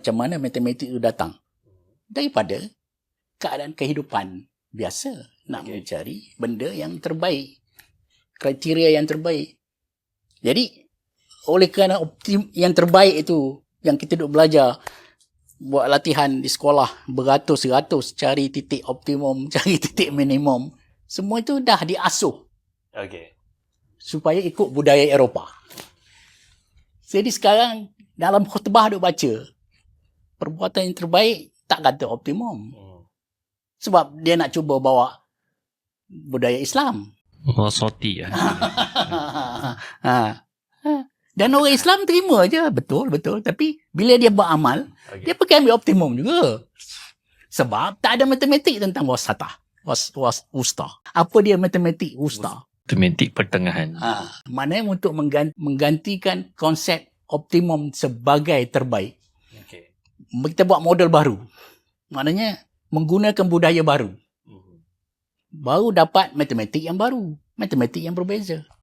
Macam mana matematik itu datang? Daripada keadaan kehidupan biasa. Nak mencari benda yang terbaik. Kriteria yang terbaik. Jadi, oleh kerana yang terbaik itu, yang kita duk belajar, buat latihan di sekolah beratus-ratus, cari titik optimum, cari titik minimum, semua itu dah diasuh. Supaya ikut budaya Eropah. Jadi sekarang, dalam khutbah duk baca, perbuatan yang terbaik tak kata optimum. Sebab dia nak cuba bawa budaya Islam. Wasati ya. Dan orang Islam terima je. Betul. Tapi bila dia beramal, dia pergi ambil optimum juga. Sebab tak ada matematik tentang wasatah. Wusta. Apa dia matematik wusta? Matematik pertengahan. Maknanya untuk menggantikan konsep optimum sebagai terbaik. Kita buat model baru. Maknanya menggunakan budaya baru. Baru dapat matematik yang baru. Matematik yang berbeza.